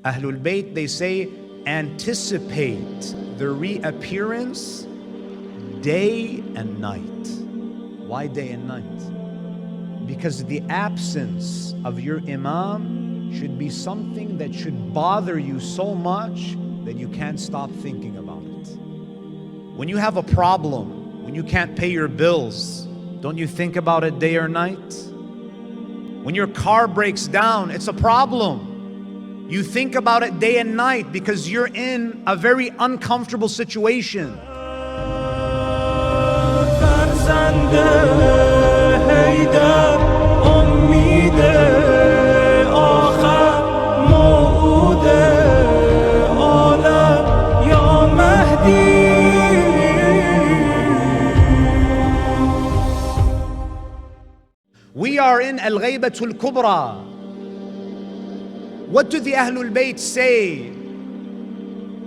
Ahlulbayt, they say, anticipate the reappearance day and night. Why day and night? Because the absence of your Imam should be something that should bother you so much that you can't stop thinking about it. When you have a problem, when you can't pay your bills, don't you think about it day or night? When your car breaks down, it's a problem. You think about it day and night because you're in a very uncomfortable situation. We are in Ghaibat al-Kubra. What do the Ahlulbayt say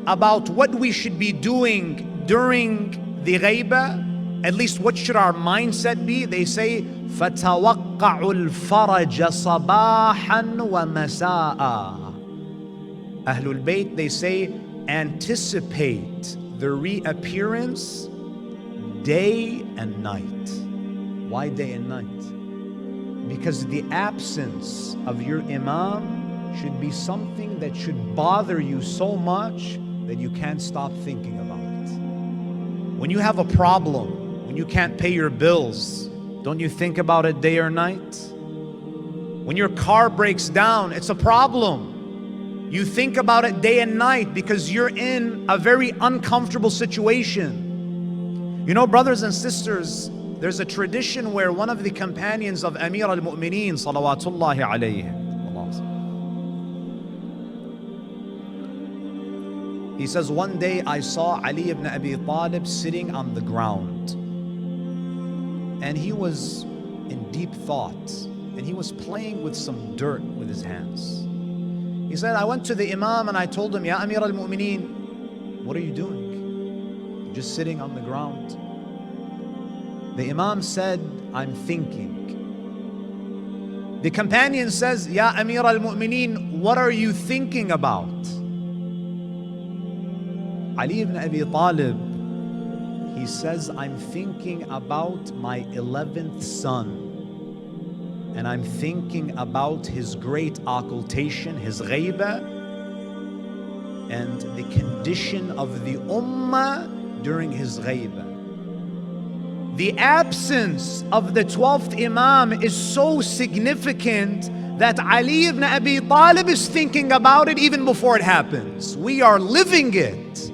about what we should be doing during the Ghaibah? At least what should our mindset be? They say, فَتَوَقَّعُوا الْفَرَجَ صَبَاحًا وَمَسَاءً. Ahlulbayt, they say, anticipate the reappearance day and night. Why day and night? Because the absence of your Imam should be something that should bother you so much that you can't stop thinking about it. When you have a problem, when you can't pay your bills, don't you think about it day or night? When your car breaks down, it's a problem. You think about it day and night because you're in a very uncomfortable situation. You know, brothers and sisters, there's a tradition where one of the companions of Amir al-Mu'mineen, salawatullahi alayhi, he says, one day I saw Ali ibn Abi Talib sitting on the ground, and he was in deep thought, and he was playing with some dirt with his hands. He said, I went to the Imam and I told him, Ya Amir al-Mu'mineen, what are you doing? You're just sitting on the ground. The Imam said, I'm thinking. The companion says, Ya Amir al-Mu'mineen, what are you thinking about? Ali ibn Abi Talib, he says, I'm thinking about my 11th son, and I'm thinking about his great occultation, his Ghaibat, and the condition of the Ummah during his Ghaibat. The absence of the 12th Imam is so significant that Ali ibn Abi Talib is thinking about it even before it happens. We are living it,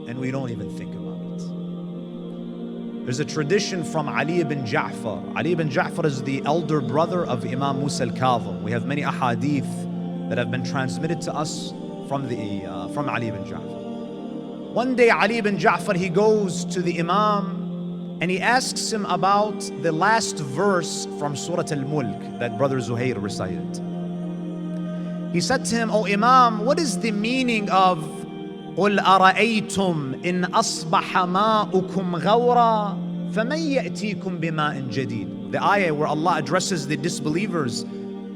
and we don't even think about it. There's a tradition from Ali ibn Ja'far. Ali ibn Ja'far is the elder brother of Imam Musa al-Kadhim. We have many ahadith that have been transmitted to us from Ali ibn Ja'far. One day Ali ibn Ja'far, he goes to the Imam and he asks him about the last verse from Surah Al-Mulk that Brother Zuhair recited. He said to him, "O Imam, what is the meaning of قُلْ أَرَأَيْتُمْ إِنْ أَصْبَحَ مَاؤُكُمْ غَوْرًا فَمَنْ يَأْتِيكُمْ بِمَاءٍ جَدِيدٍ?" The ayah where Allah addresses the disbelievers.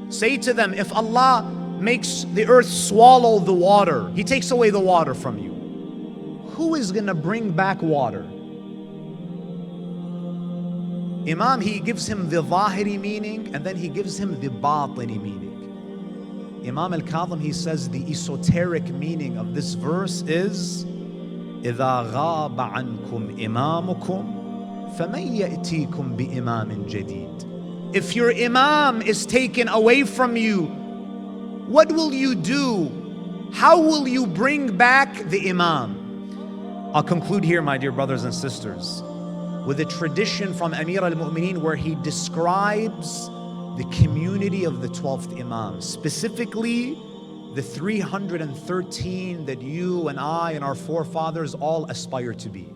Say to them, if Allah makes the earth swallow the water, He takes away the water from you, who is going to bring back water? Imam, he gives him the zahiri meaning, and then he gives him the batini meaning. Imam al-Kadhim, he says the esoteric meaning of this verse is إِذَا غَابَ عَنْكُمْ إِمَامُكُمْ فَمَنْ يَأْتِيكُمْ بِإِمَامٍ جَدِيدٍ. If your Imam is taken away from you, what will you do? How will you bring back the Imam? I'll conclude here, my dear brothers and sisters, with a tradition from Amir al-Mu'mineen where he describes the community of the 12th Imam, specifically the 313 that you and I and our forefathers all aspire to be.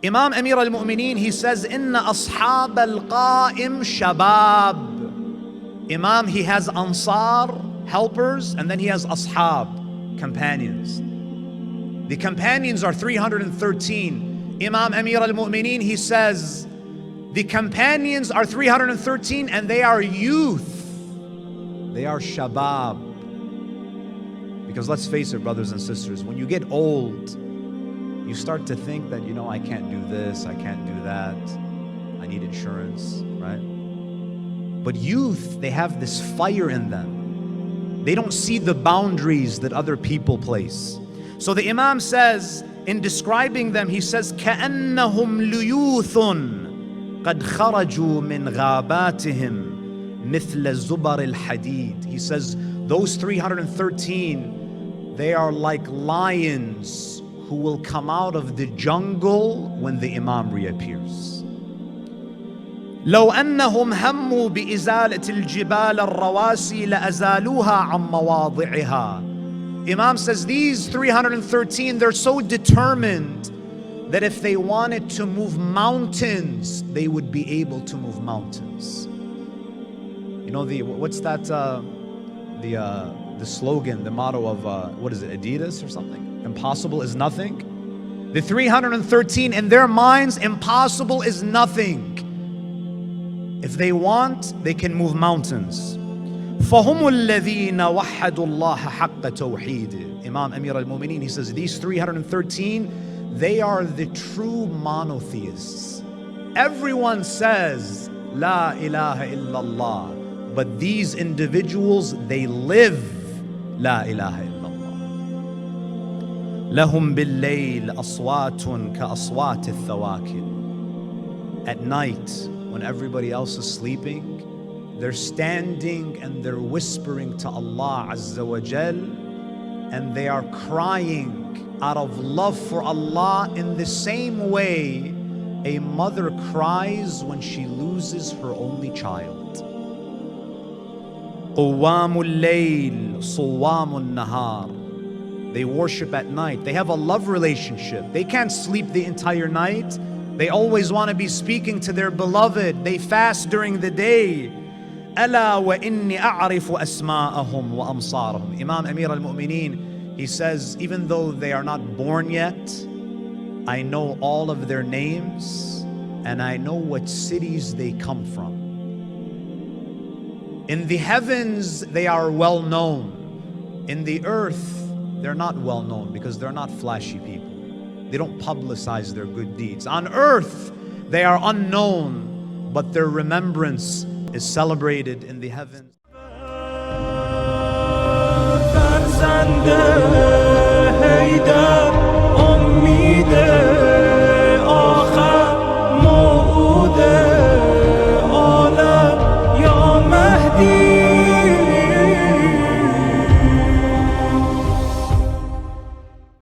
Imam Amir al-Mu'mineen, he says, "Inna ashab al-qa'im shabab." Imam, he has ansar, helpers, and then he has ashab, companions. The companions are 313. Imam Amir al-Mu'mineen, he says, the companions are 313 and they are youth. They are shabab. Because let's face it, brothers and sisters, when you get old, you start to think that, I can't do this, I can't do that, I need insurance, right? But youth, they have this fire in them. They don't see the boundaries that other people place. So the Imam says, in describing them, he says, كَأَنَّهُمْ لُيُوثٌ قَدْ خَرَجُوا مِنْ غَابَاتِهِمْ مِثْلَ زُبَرِ الْحَدِيدِ. He says, those 313, they are like lions who will come out of the jungle when the Imam reappears. لو أنهم هموا بإزالة الجبال الرواسي لأزالوها عن مواضعها. Imam says these 313, they're so determined that if they wanted to move mountains, they would be able to move mountains. What's that? The slogan, the motto of what is it? Adidas or something? Impossible is nothing. The 313, in their minds, impossible is nothing. If they want, they can move mountains. فَهُمُ الَّذِينَ وَحَّدُوا اللَّهَ حَقَّ تَوْحِيدِ. Imam Amir al-Mu'mineen, he says, these 313, they are the true monotheists. Everyone says, La ilaha illallah. But these individuals, they live La ilaha illallah. لَهُمْ بِاللَّيْلِ أَصْوَاتٌ كَأَصْوَاتِ الثَّوَاكِلِ. At night, when everybody else is sleeping, they're standing and they're whispering to Allah Azza wa Jal, and they are crying out of love for Allah in the same way a mother cries when she loses her only child. قوام الليل صوام النهار. They worship at night. They have a love relationship. They can't sleep the entire night. They always want to be speaking to their beloved. They fast during the day. ألا وإني أعرف أسماءهم وأمصارهم. Imam Amir al-Mu'mineen, he says, even though they are not born yet, I know all of their names and I know what cities they come from. In the heavens, they are well known. In the earth, they're not well known because they're not flashy people. They don't publicize their good deeds. On earth, they are unknown, but their remembrance is celebrated in the heavens.